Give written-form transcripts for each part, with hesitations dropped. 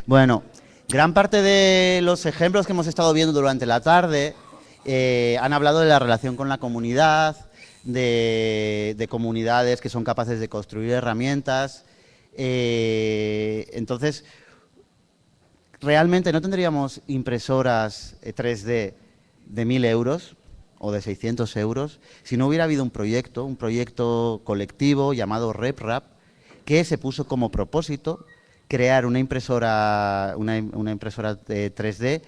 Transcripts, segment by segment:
Bueno, gran parte de los ejemplos que hemos estado viendo durante la tarde han hablado de la relación con la comunidad, de comunidades que son capaces de construir herramientas. Entonces, realmente no tendríamos impresoras 3D de 1.000 euros o de 600 euros si no hubiera habido un proyecto colectivo llamado RepRap, que se puso como propósito crear una impresora 3D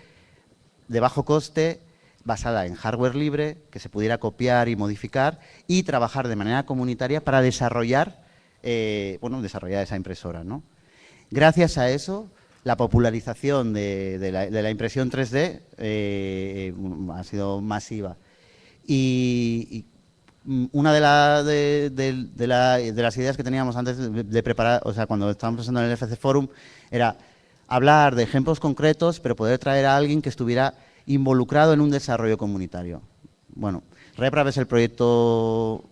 de bajo coste, basada en hardware libre, que se pudiera copiar y modificar, y trabajar de manera comunitaria para desarrollar esa impresora, ¿no? Gracias a eso, la popularización de la impresión 3D ha sido masiva. Y una de las ideas que teníamos antes de preparar, o sea, cuando estábamos pensando en el FC Fòrum, era hablar de ejemplos concretos, pero poder traer a alguien que estuviera involucrado en un desarrollo comunitario. Bueno, RepRap es el proyecto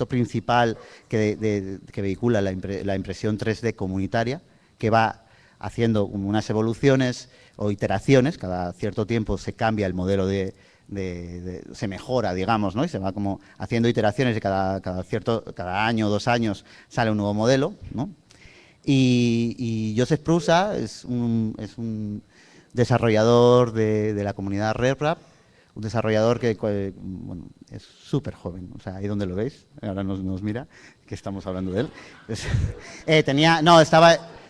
principal que vehicula la impresión 3D comunitaria, que va haciendo unas evoluciones o iteraciones. Cada cierto tiempo se cambia el modelo se mejora, digamos, ¿no? Y se va como haciendo iteraciones y cada año o 2 años sale un nuevo modelo, ¿no? Y Joseph Prusa es un desarrollador de la comunidad RepRap, un desarrollador que es súper joven, o sea, ahí donde lo veis, ahora nos mira, que estamos hablando de él.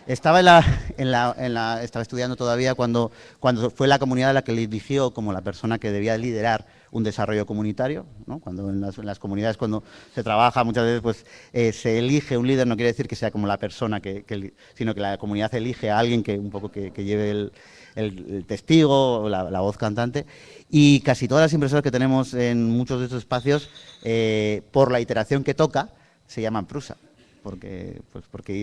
Estaba estudiando todavía cuando fue la comunidad la que le eligió como la persona que debía liderar un desarrollo comunitario, ¿no? Cuando en las comunidades, cuando se trabaja muchas veces, pues se elige un líder, no quiere decir que sea como la persona sino que la comunidad elige a alguien que un poco que lleve el testigo o la voz cantante. Y casi todas las impresoras que tenemos en muchos de estos espacios, por la iteración que toca, se llaman Prusa. Porque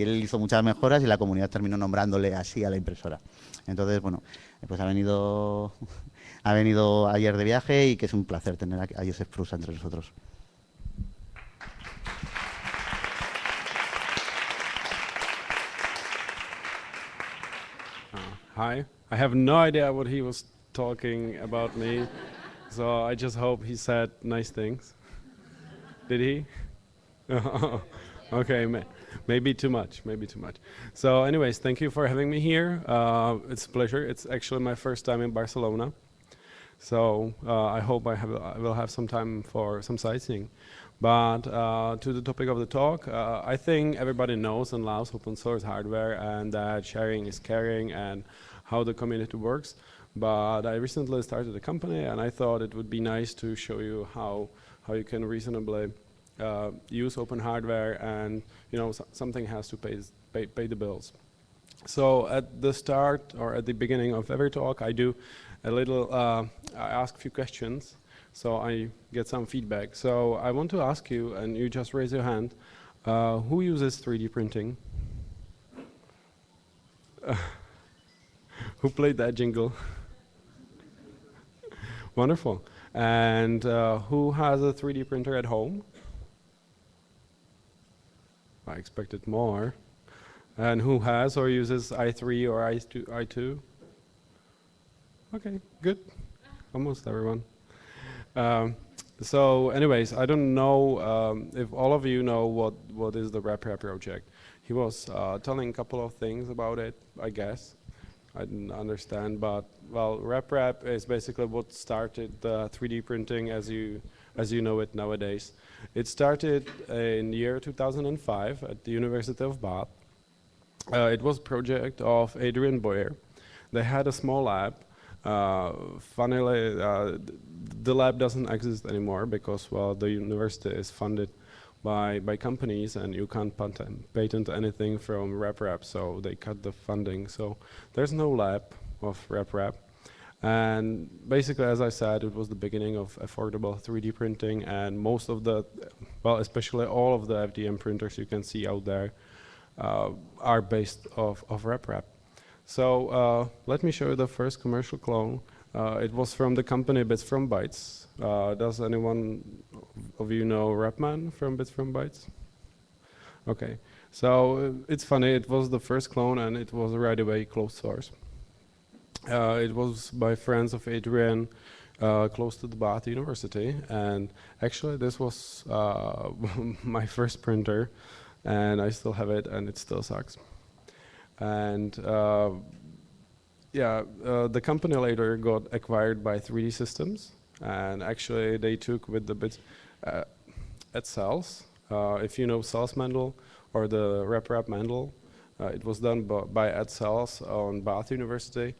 él hizo muchas mejoras y la comunidad terminó nombrándole así a la impresora. Entonces, bueno, pues ha venido ayer de viaje y que es un placer tener a Joseph Prusa entre nosotros. Hi, I have no idea what he was talking about me, so I just hope he said nice things. Did he? Okay, maybe too much, So anyways, thank you for having me here. It's a pleasure. It's actually my first time in Barcelona. So I hope I will have some time for some sightseeing. But to the topic of the talk, I think everybody knows and loves open source hardware and that sharing is caring and how the community works. But I recently started a company and I thought it would be nice to show you how you can reasonably use open hardware, and something has to pay the bills. So at the start or at the beginning of every talk, I do a little. I ask a few questions, so I get some feedback. So I want to ask you, and you just raise your hand. Who uses 3D printing? Who played that jingle? Wonderful. And who has a 3D printer at home? I expected more. And who has or uses i3 or i2? Okay, good. Almost everyone. So anyways, I don't know if all of you know what is the RepRap project. He was telling a couple of things about it, I guess. I didn't understand, but well, RepRap is basically what started 3D printing as you know it nowadays. It started in the year 2005 at the University of Bath. It was a project of Adrian Boyer. They had a small lab. Funnily, the lab doesn't exist anymore because, well, the university is funded by companies and you can't patent anything from RepRap, so they cut the funding. So there's no lab of RepRap. And basically, as I said, it was the beginning of affordable 3D printing, and most of the, well, especially all of the FDM printers you can see out there are based of RepRap. So let me show you the first commercial clone. It was from the company Bits from Bytes. Does anyone of you know Rapman from Bits from Bytes? Okay. So it's funny, it was the first clone and it was right away closed source. It was by friends of Adrian, close to the Bath University, and actually this was my first printer, and I still have it, and it still sucks. And the company later got acquired by 3D Systems, and actually they took with the bits at Cells. If you know Cells Mendel or the RepRap Mendel, it was done by Ed Cells on Bath University.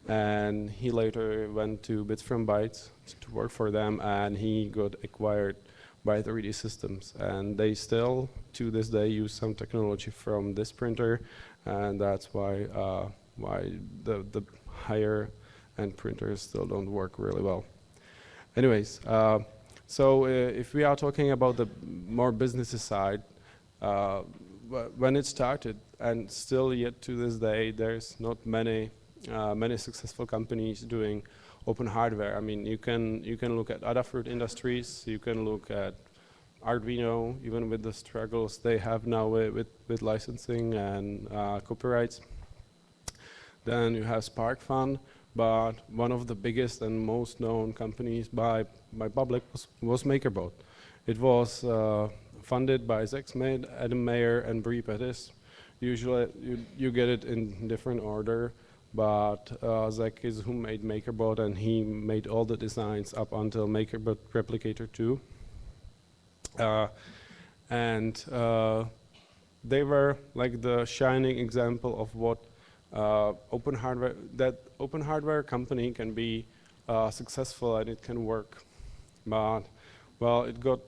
And he later went to Bits from Bytes to work for them, and he got acquired by 3D Systems. And they still, to this day, use some technology from this printer, and that's why the higher end printers still don't work really well. Anyways, so if we are talking about the more business side, when it started, and still yet to this day, there's not many successful companies doing open hardware. I mean, you can look at Adafruit Industries, you can look at Arduino, even with the struggles they have now with licensing and copyrights. Then you have SparkFun, but one of the biggest and most known companies by public was MakerBot. It was funded by Zach Smith, Adam Mayer, and Brie Pettis. Usually you get it in different order. But Zach is who made MakerBot, and he made all the designs up until MakerBot Replicator 2. They were like the shining example of what open hardware company can be successful and it can work. But well, it got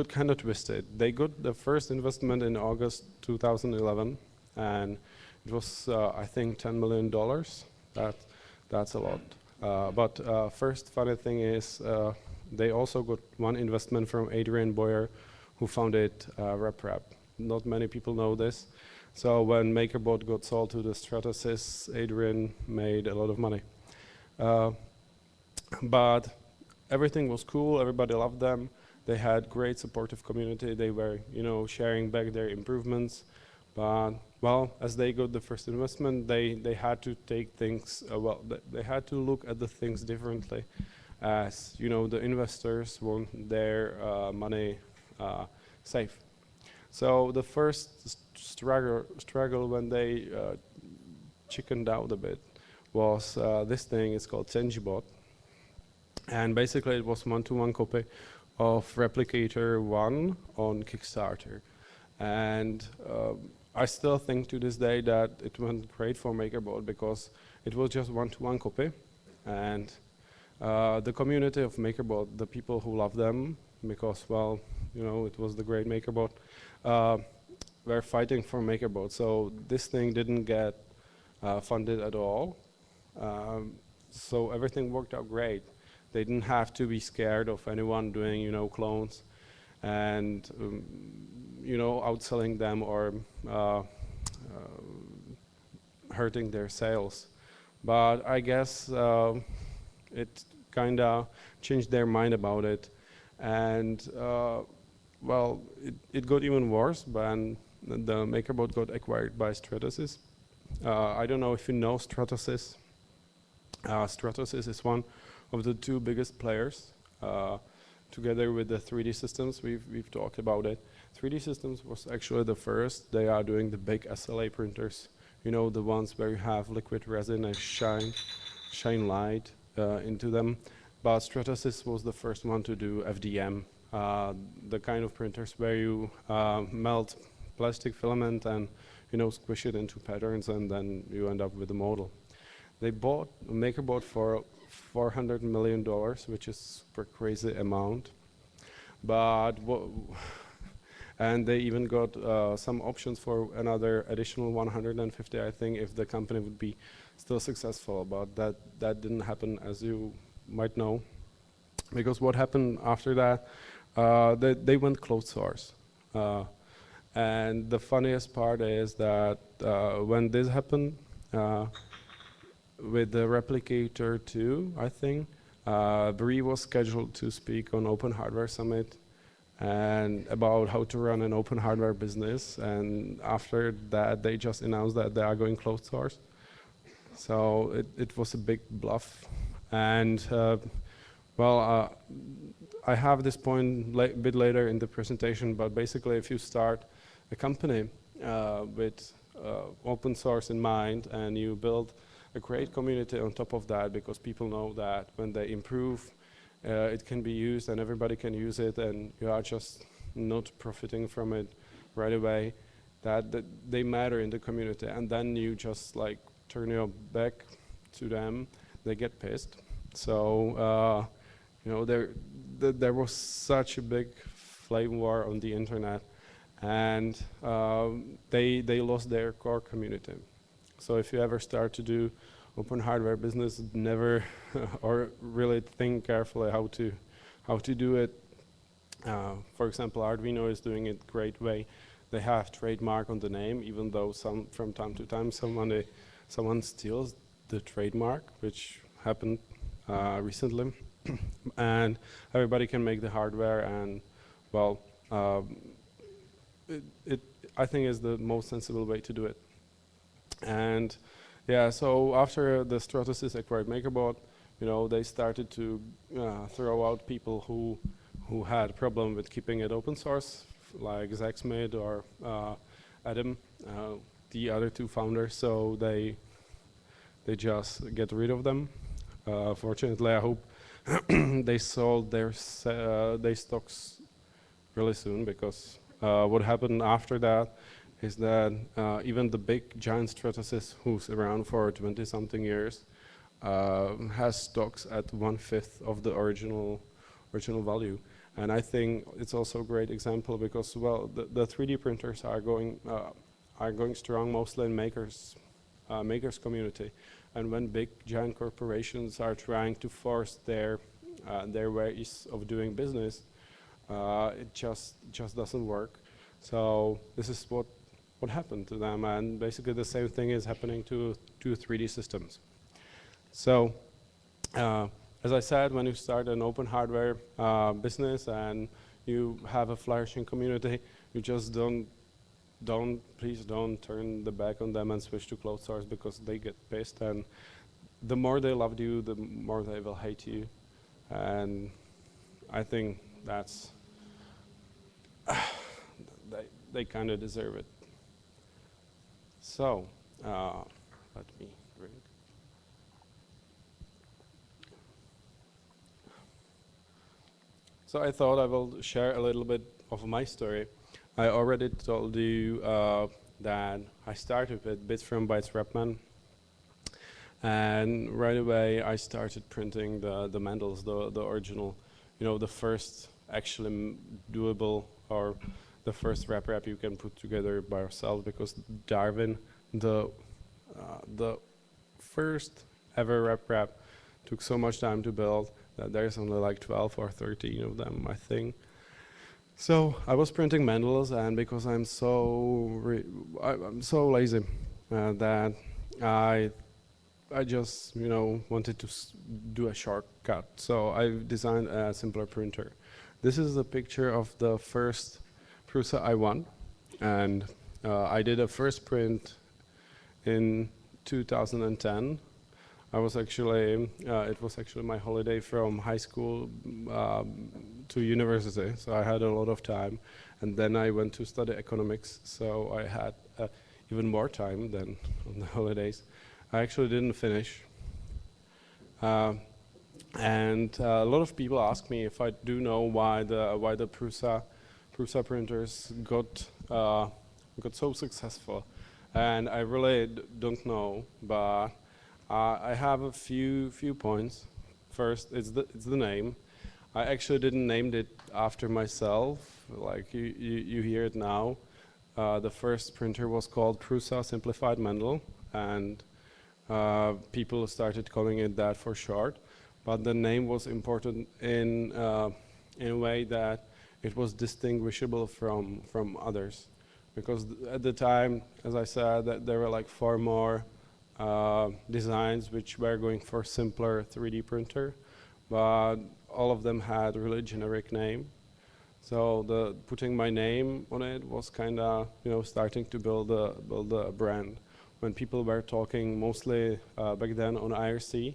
kind of twisted. They got the first investment in August 2011, and it was, I think, $10 million. That's a lot. But first funny thing is they also got one investment from Adrian Boyer, who founded RepRap. Not many people know this. So when MakerBot got sold to the Stratasys, Adrian made a lot of money. But everything was cool. Everybody loved them. They had great supportive community. They were, sharing back their improvements. But well, as they got the first investment, they had to take things, they had to look at the things differently. As the investors want their money safe. So the first struggle when they chickened out a bit was this thing. It's called CenjiBot. And basically it was one-to-one copy of Replicator 1 on Kickstarter. And I still think to this day that it went great for MakerBot because it was just one-to-one copy, and the community of MakerBot, the people who love them, because well, it was the great MakerBot, were fighting for MakerBot. So this thing didn't get funded at all. So everything worked out great. They didn't have to be scared of anyone doing clones and outselling them or hurting their sales. But I guess it kind of changed their mind about it. And well, it got even worse when the MakerBot got acquired by Stratasys. I don't know if you know Stratasys. Stratasys is one of the two biggest players. Together with the 3D Systems, we've talked about it. 3D Systems was actually the first. They are doing the big SLA printers, the ones where you have liquid resin and shine light into them. But Stratasys was the first one to do FDM, the kind of printers where you melt plastic filament and squish it into patterns, and then you end up with a model. They bought MakerBot for $400 million, which is super crazy amount. But and they even got some options for another additional 150, I think, if the company would be still successful. But that didn't happen, as you might know, because what happened after that, they went closed source. And the funniest part is that when this happened, with the Replicator 2, I think, Brie was scheduled to speak on Open Hardware Summit, and about how to run an open hardware business. And after that, they just announced that they are going closed source. So it was a big bluff. And I have this point a bit later in the presentation, but basically if you start a company with open source in mind and you build a great community on top of that, because people know that when they improve, it can be used and everybody can use it, and you are just not profiting from it right away, that they matter in the community. And then you just like turn your back to them, they get pissed. So you know, there was such a big flame war on the internet, and they lost their core community. So if you ever start to do open hardware business, never or really think carefully how to do it. For example, Arduino is doing it great way. They have trademark on the name, even though from time to time someone steals the trademark, which happened recently. And everybody can make the hardware, and well, I think is the most sensible way to do it. And yeah, so after the Stratasys acquired MakerBot, you know, they started to throw out people who had problem with keeping it open source, like Zach Smith or Adam, the other two founders. So they just get rid of them. Fortunately, I hope they sold their stocks really soon, because what happened after that is that even the big giant Stratasys, who's around for 20-something years, has stocks at 1/5 of the original value. And I think it's also a great example because, well, the 3D printers are going strong mostly in makers community. And when big giant corporations are trying to force their ways of doing business, it just doesn't work. So this is what happened to them, and basically the same thing is happening to 3D systems. So as I said, when you start an open hardware business and you have a flourishing community, you just please don't turn the back on them and switch to closed source, because they get pissed, and the more they loved you, the more they will hate you. And I think that's they kind of deserve it. So let me drink. So I thought I will share a little bit of my story. I already told you that I started with Bits from Bytes Repman, and right away I started printing the Mendels, the original, you know, the first actually doable, or the first RepRap you can put together by yourself, because Darwin, the first ever RepRap, took so much time to build that there's only like 12 or 13 of them, I think. So I was printing Mendels, and because I'm so lazy that I just, you know, wanted to do a shortcut. So I designed a simpler printer. This is a picture of the first Prusa I won, and I did a first print in 2010. I was actually, it was actually my holiday from high school to university, so I had a lot of time. And then I went to study economics, so I had even more time than on the holidays. I actually didn't finish. And a lot of people ask me if I do know why the Prusa printers got so successful. And I really don't know, but I have a few points. First, it's the name. I actually didn't name it after myself, like you hear it now. The first printer was called Prusa Simplified Mendel, and people started calling it that for short. But the name was important in a way that it was distinguishable from others, because at the time, as I said, that there were like 4 more designs which were going for simpler 3D printer, but all of them had really generic name. So the putting my name on it was kind of, you know, starting to build a brand. When people were talking mostly back then on IRC,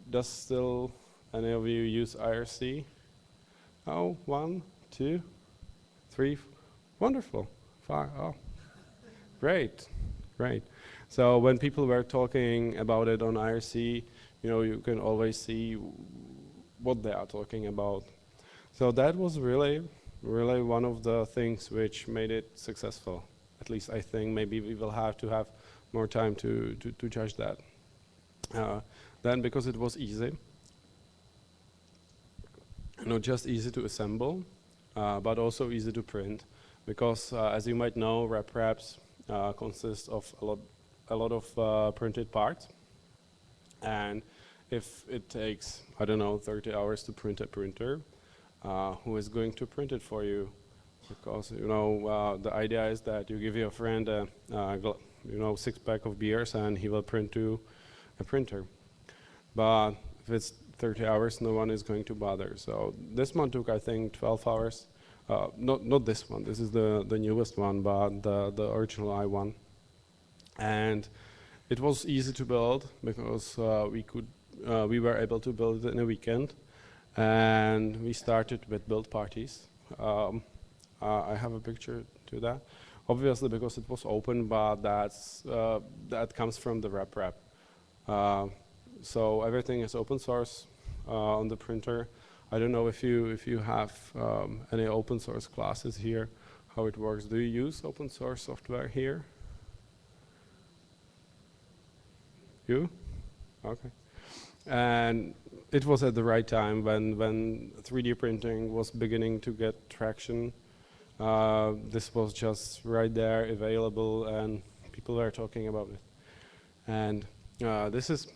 does still any of you use IRC? Oh, 1, 2, 3, wonderful, 5. Oh, great, great. So when people were talking about it on IRC, you know, you can always see what they are talking about. So that was really one of the things which made it successful. At least I think maybe we will have to have more time to judge that. Then because it was easy, not just easy to assemble, but also easy to print. Because as you might know, RepRaps consist of a lot of printed parts. And if it takes, I don't know, 30 hours to print a printer, who is going to print it for you? Because, you know, the idea is that you give your friend a, you know, 6-pack of beers and he will print to a printer. But if it's 30 hours, no one is going to bother. So this one took, I think, 12 hours. Not this one, this is the newest one, but the original i1. And it was easy to build because we were able to build it in a weekend. And we started with build parties. I have a picture to that. Obviously, because it was open, but that comes from the RepRap. So everything is open source on the printer. I don't know if you have any open source classes here, how it works. Do you use open source software here? You? Okay. And it was at the right time when 3D printing was beginning to get traction. This was just right there, available, and people were talking about it. And this is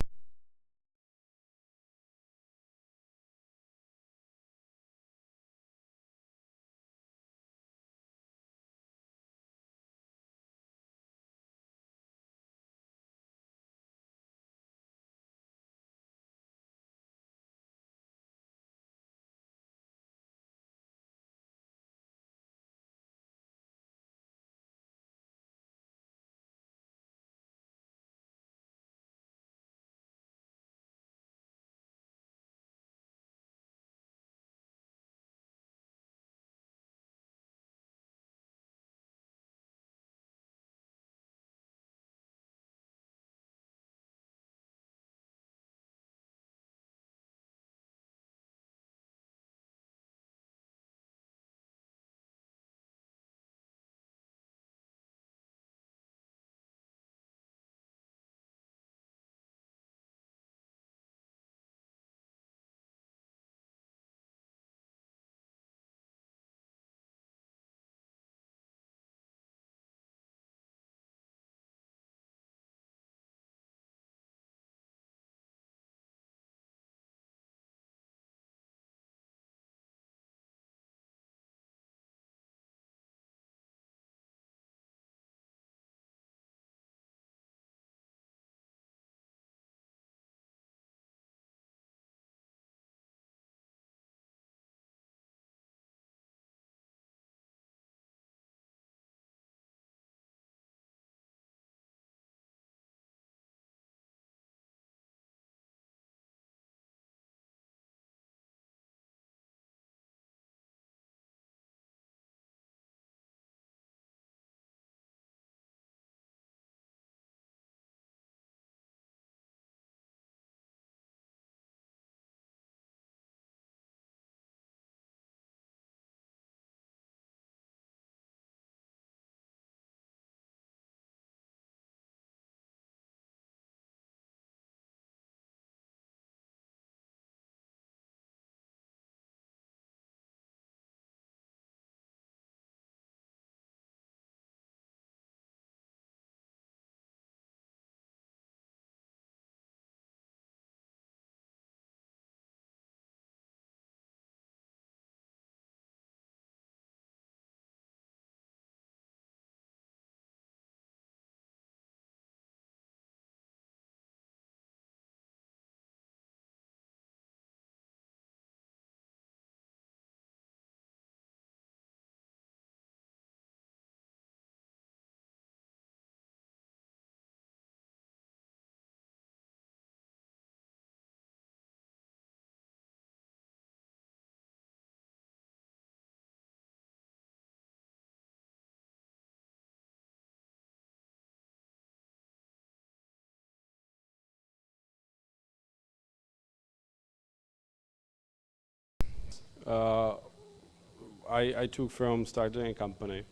I took from starting a company.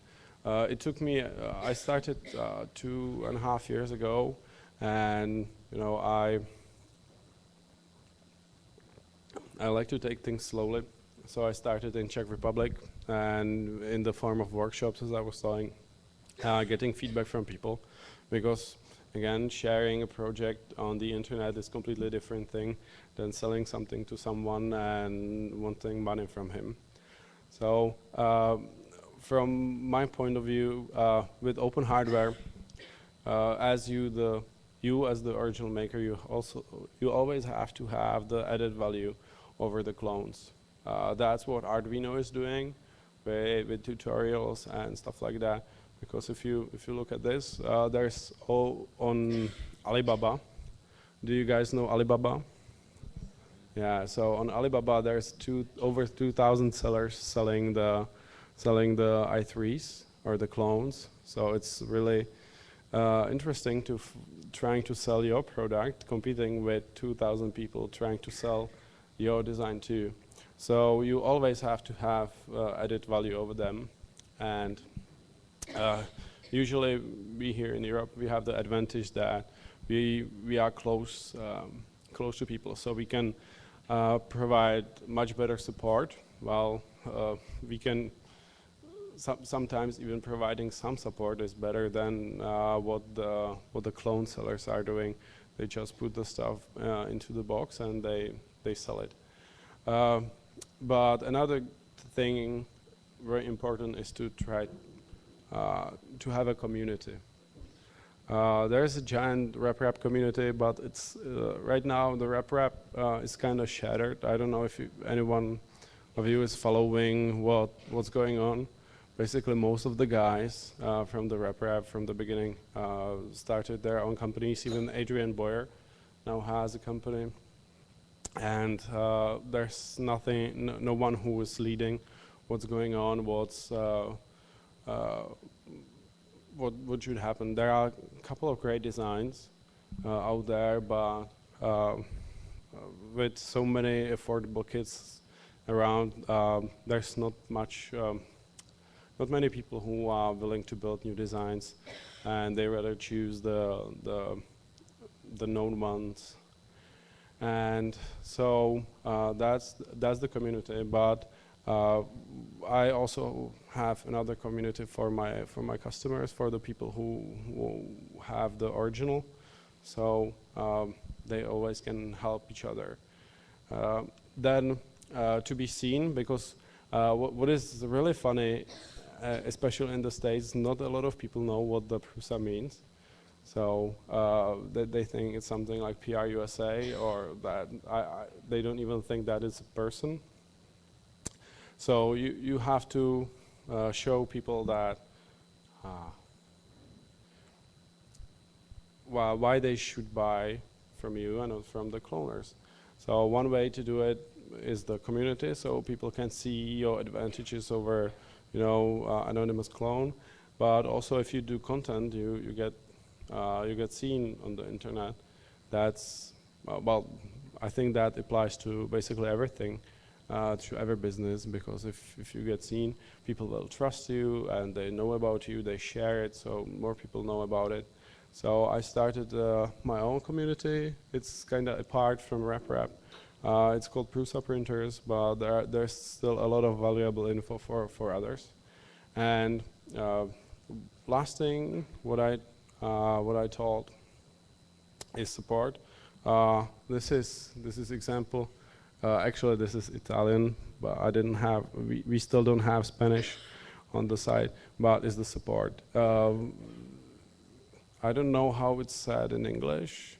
It took me, I started 2.5 years ago, and you know, I like to take things slowly. So I started in Czech Republic, and in the form of workshops, as I was saying, getting feedback from people, because again, sharing a project on the internet is completely different thing than selling something to someone and wanting money from him. So from my point of view, with open hardware, as you as the original maker, you always have to have the added value over the clones. That's what Arduino is doing with tutorials and stuff like that. Because if you look at this, there's on Alibaba. Do you guys know Alibaba? Yeah. So on Alibaba, there's over 2,000 sellers selling the i3s or the clones. So it's really interesting to trying to sell your product, competing with 2,000 people trying to sell your design too. So you always have to have added value over them, and usually we here in Europe, we have the advantage that we are close to people, so we can provide much better support, while we can sometimes even providing some support is better than what the clone sellers are doing. They just put the stuff into the box and they sell it. But another thing very important is to try to have a community. There is a giant RepRap community, but it's right now the RepRap is kind of shattered. I don't know if anyone of you is following what's going on. Basically, most of the guys from the RepRap from the beginning started their own companies. Even Adrian Boyer now has a company, and there's nothing, no one who is leading what's going on, what should happen. There are a couple of great designs out there, but with so many affordable kits around, there's not many people who are willing to build new designs, and they rather choose the known ones. And so that's the community. But I also have another community for my customers, for the people who have the original. So they always can help each other. Then to be seen, because what is really funny, especially in the States, not a lot of people know what the Prusa means. So they think it's something like PR USA, or that they don't even think that it's a person. So you have to show people that why they should buy from you and not from the cloners. So one way to do it is the community, so people can see your advantages over, anonymous clone. But also, if you do content, you get seen on the internet. That's well, I think that applies to basically everything, to every business, because if you get seen, people will trust you and they know about you, they share it, so more people know about it. So I started my own community. It's kind of apart from RepRap. It's called Prusa Printers, but there's still a lot of valuable info for others. And last thing, what I taught is support. This is example. Actually, this is Italian, but I didn't have. We still don't have Spanish on the site, but it's the support. I don't know how it's said in English,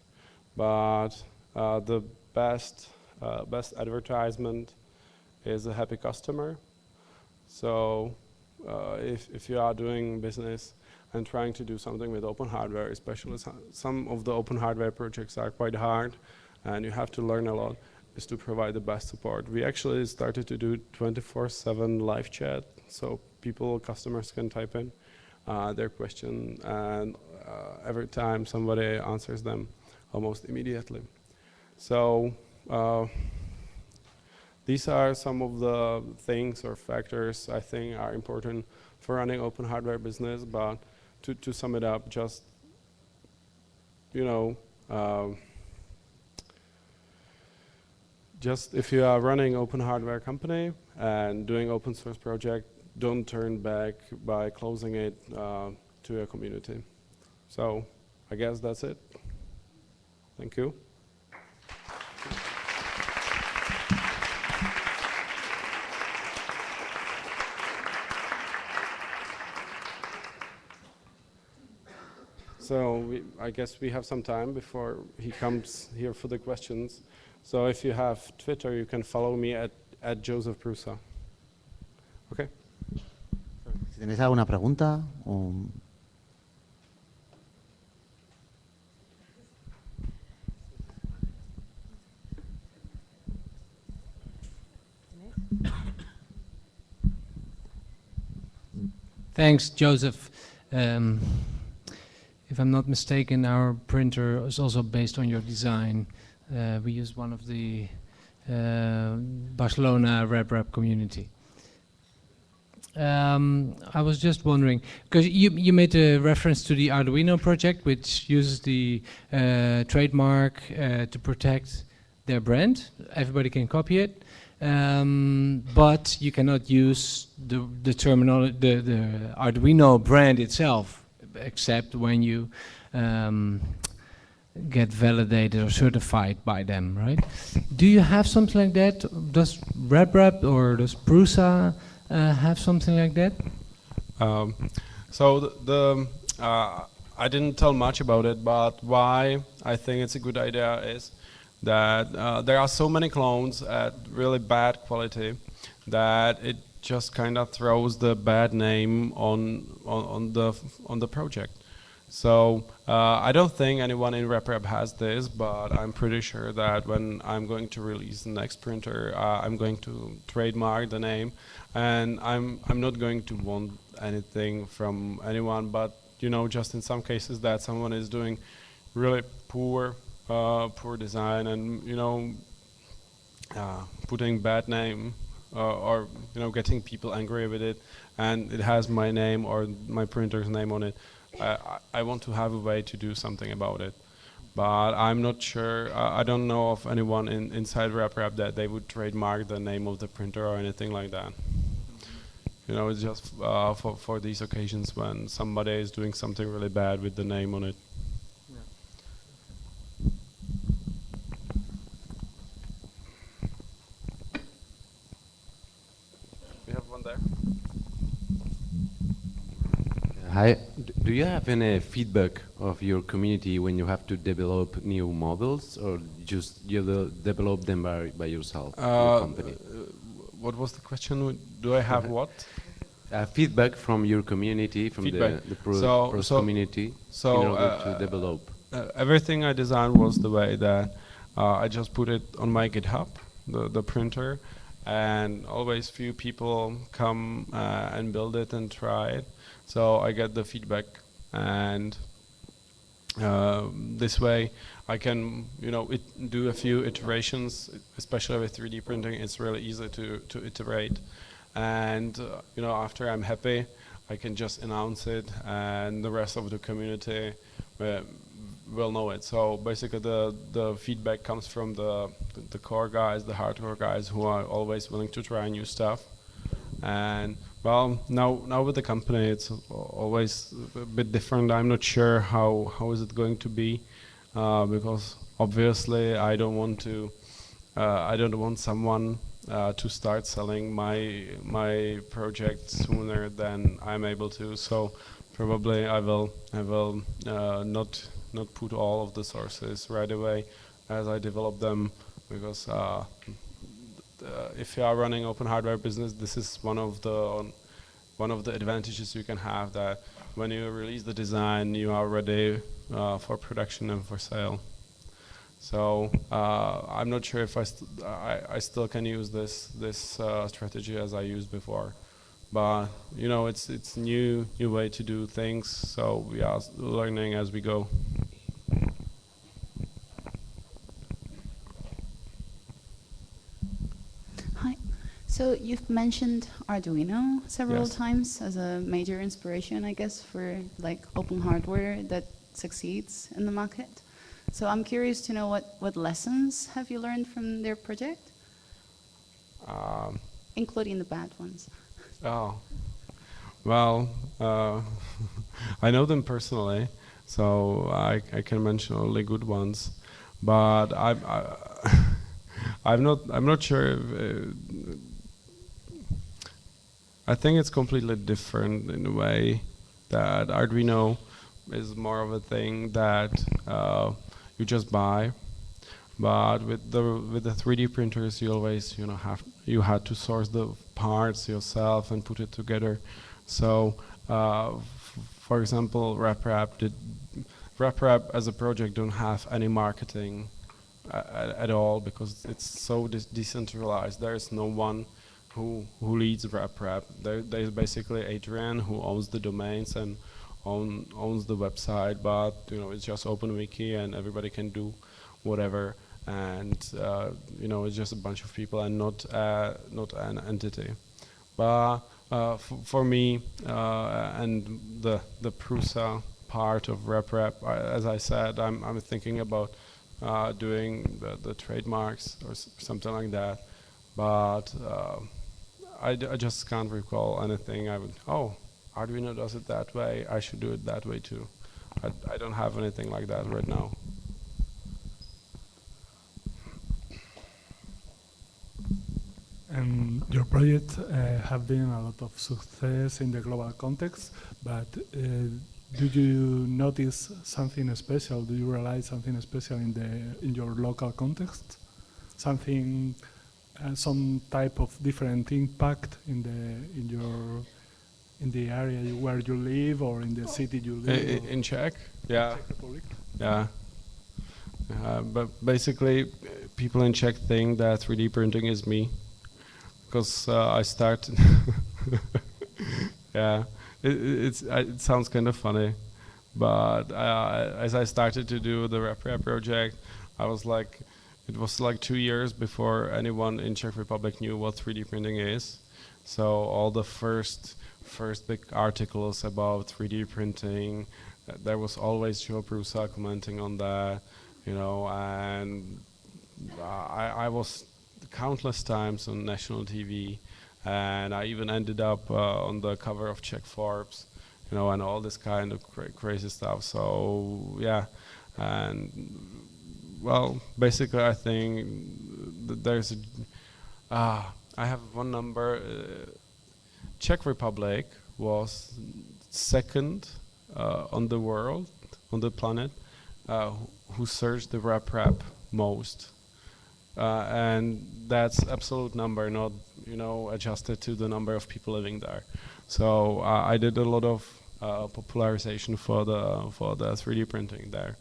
but the best advertisement is a happy customer. So if you are doing business and trying to do something with open hardware, especially some of the open hardware projects are quite hard, and you have to learn a lot, is to provide the best support. We actually started to do 24/7 live chat, so customers can type in their question, and every time somebody answers them almost immediately. So these are some of the things or factors I think are important for running open hardware business. But to sum it up, just, you know, just if you are running open hardware company and doing open source project, don't turn back by closing it to your community. So I guess that's it. Thank you. So I guess we have some time before he comes here for the questions. So if you have Twitter, you can follow me at Joseph Prusa. Okay. Si tenéis alguna pregunta o... Thanks, Joseph. If I'm not mistaken, our printer is also based on your design. We use one of the Barcelona RepRap community. I was just wondering, because you made a reference to the Arduino project, which uses the trademark to protect their brand. Everybody can copy it. But you cannot use the terminology, the Arduino brand itself, except when you get validated or certified by them, right? Do you have something like that? Does RepRap or does Prusa have something like that? So I didn't tell much about it, but why I think it's a good idea is that there are so many clones at really bad quality that it just kind of throws the bad name on the project. So I don't think anyone in RepRap has this, but I'm pretty sure that when I'm going to release the next printer, I'm going to trademark the name, and I'm not going to want anything from anyone, but you know, just in some cases that someone is doing really poor design and, you know, putting bad name or, you know, getting people angry with it, and it has my name or my printer's name on it. I want to have a way to do something about it, but I'm not sure. I don't know of anyone inside RepRap that they would trademark the name of the printer or anything like that. You know, it's just for these occasions when somebody is doing something really bad with the name on it. We have one there. Hi. Do you have any feedback of your community when you have to develop new models, or just you develop them by yourself, your company? What was the question? Do I have what? Feedback from your community, from the pros community, in order to develop. Everything I designed was the way that I just put it on my GitHub, the printer, and always few people come and build it and try it. So I get the feedback, and this way I can, you know, do a few iterations. Especially with 3D printing, it's really easy to iterate. And you know, after I'm happy, I can just announce it, and the rest of the community will know it. So basically, the feedback comes from the core guys, the hardcore guys, who are always willing to try new stuff. And well, now with the company, it's always a bit different. I'm not sure how is it going to be, because obviously I don't want someone to start selling my project sooner than I'm able to. So probably I will not put all of the sources right away as I develop them, because if you are running open hardware business, this is one of the advantages you can have, that when you release the design, you are ready for production and for sale. So I'm not sure if I still can use this strategy as I used before, but you know, it's new way to do things. So we are learning as we go. So you've mentioned Arduino several Yes. times as a major inspiration, I guess, for like open hardware that succeeds in the market. So I'm curious to know what lessons have you learned from their project, Um, including the bad ones. oh, well, I know them personally, so I can mention only good ones. But I'm not sure if, I think it's completely different in a way that Arduino is more of a thing that you just buy. But with the 3D printers, you always you had to source the parts yourself and put it together. So, for example, RepRap as a project don't have any marketing at all because it's so decentralized. There is no one who leads RepRap. There's basically Adrian who owns the domains and owns the website, but it's just open wiki and everybody can do whatever. And it's just a bunch of people and not an entity. But for me and the Prusa part of RepRap, as I said, I'm thinking about doing the trademarks or something like that. But I just can't recall anything. Arduino does it that way. I should do it that way too. I don't have anything like that right now. And your project have been a lot of success in the global context, but do you notice something special? Do you realize something special in your local context? Something, some type of different impact in the area where you live or in the city you live? In Czech, yeah, Czech Republic? yeah. But basically, people in Czech think that 3D printing is me. Because I started, yeah, it sounds kind of funny, but as I started to do the RepRap project, it was like 2 years before anyone in Czech Republic knew what 3D printing is. So all the first big articles about 3D printing, there was always Joe Prusa commenting on that, and I was countless times on national TV, and I even ended up on the cover of Czech Forbes, and all this kind of crazy stuff. So yeah, and well, basically I think that there's I have one number. Czech Republic was second on the world, on the planet, who searched the RepRap most. And that's absolute number, not adjusted to the number of people living there. So I did a lot of popularization for the 3D printing there.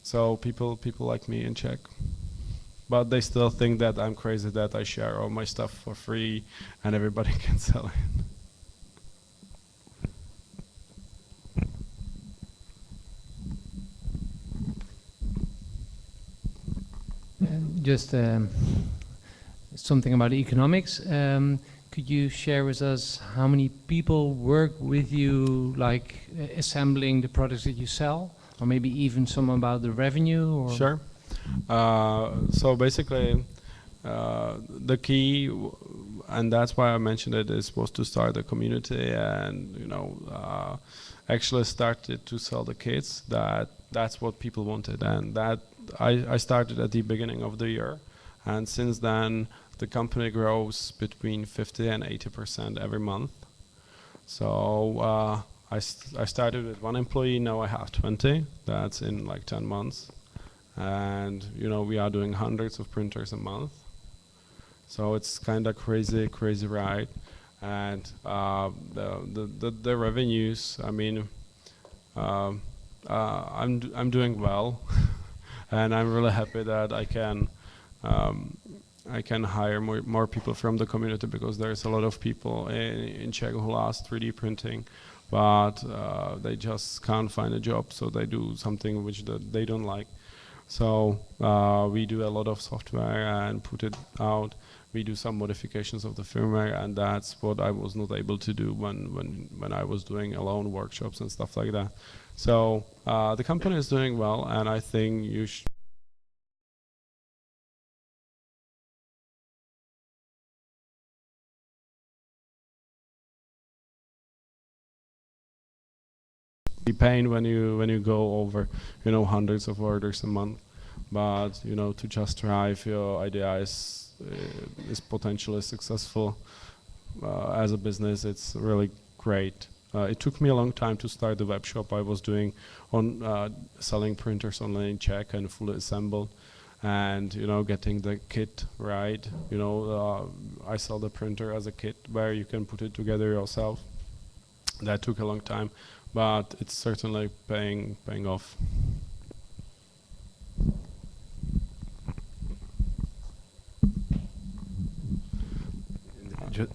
So people like me in Czech, but they still think that I'm crazy that I share all my stuff for free and everybody can sell it. Just something about economics. Could you share with us how many people work with you, like assembling the products that you sell, or maybe even some about the revenue? Or Sure. So basically, the key, and that's why I mentioned it, is was to start a community and actually started to sell the kits. That's what people wanted, and that I started at the beginning of the year, and since then the company grows between 50 and 80% every month. So I started with 1 employee, now I have 20. That's in like 10 months, and we are doing hundreds of printers a month. So it's kind of crazy ride, and the revenues. I mean, I'm doing well. And I'm really happy that I can hire more people from the community, because there's a lot of people in Czech who lost 3D printing, but they just can't find a job, so they do something which they don't like. So we do a lot of software and put it out. We do some modifications of the firmware, and that's what I was not able to do when I was doing alone workshops and stuff like that. So the company is doing well, and I think you should be pain when you go over, hundreds of orders a month. But to just try if your idea is potentially successful as a business, it's really great. It took me a long time to start the web shop. I was doing selling printers only in Czech and fully assembled, and getting the kit right. I sell the printer as a kit where you can put it together yourself. That took a long time, but it's certainly paying off.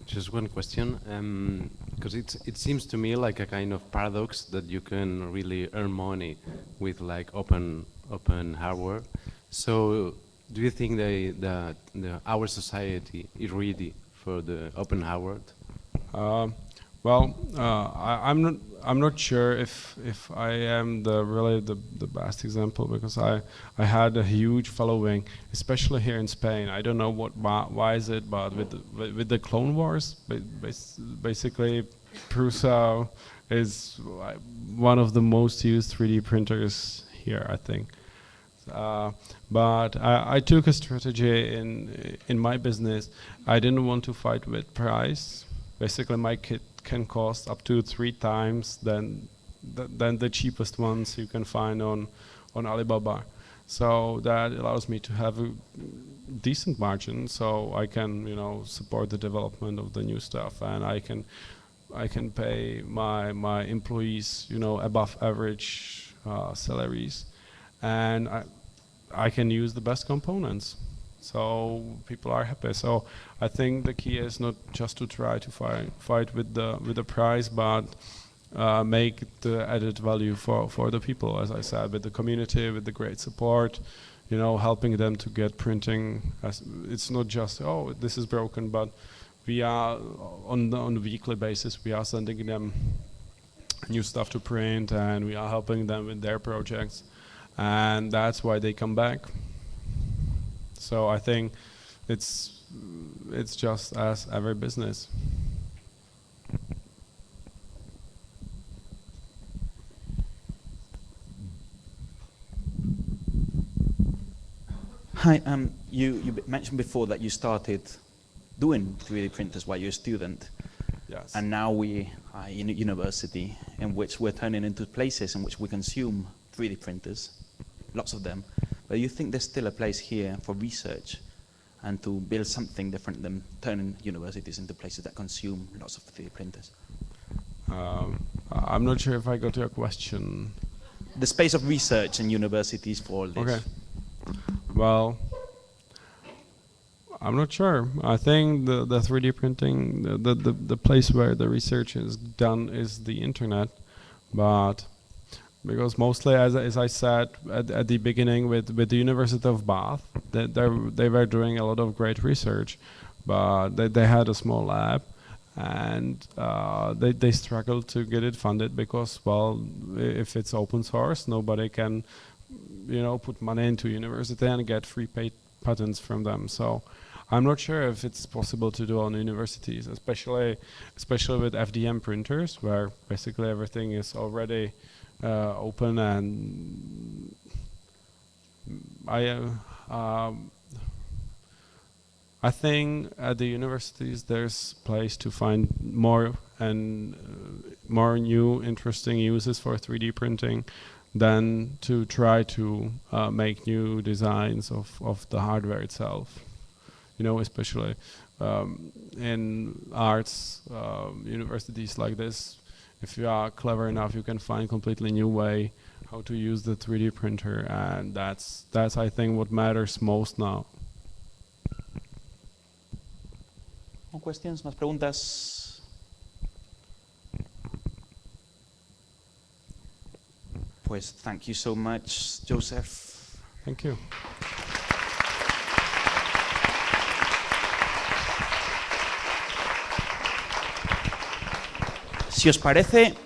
Just one question, because it seems to me like a kind of paradox that you can really earn money with like open hardware. So, do you think that our society is ready for the open hardware? I'm not sure if I am really the best example, because I had a huge following, especially here in Spain. I don't know why is it, but with the Clone Wars, basically Prusa is one of the most used 3D printers here, I think. But I took a strategy in my business. I didn't want to fight with price. Basically, my kit can cost up to 3 times than the cheapest ones you can find on Alibaba. So that allows me to have a decent margin, so I can support the development of the new stuff, and I can pay my employees above average salaries, and I can use the best components. So people are happy. So I think the key is not just to try to fight with the price, but make the added value for the people, as I said, with the community, with the great support, helping them to get printing. It's not just, oh, this is broken, but we are on a weekly basis, we are sending them new stuff to print, and we are helping them with their projects, and that's why they come back. So I think it's just as every business. Hi, you mentioned before that you started doing 3D printers while you're a student. Yes. And now we are in a university in which we're turning into places in which we consume 3D printers, lots of them. But you think there's still a place here for research and to build something different than turning universities into places that consume lots of 3D printers? I'm not sure if I got your question. The space of research in universities for all this. Okay. Well, I'm not sure. I think the 3D printing, the place where the research is done is the internet, but because mostly, as I said at the beginning, with the University of Bath, they were doing a lot of great research, but they had a small lab, and they struggled to get it funded because, well, if it's open source, nobody can, put money into university and get free patents from them. So I'm not sure if it's possible to do on universities, especially with FDM printers, where basically everything is already open, and I think at the universities there's place to find more new interesting uses for 3D printing than to try to make new designs of the hardware itself. Especially in arts universities like this. If you are clever enough, you can find completely new way how to use the 3D printer, and that's I think what matters most now. More questions? Más preguntas? Pues thank you so much, Joseph. Thank you. Si os parece,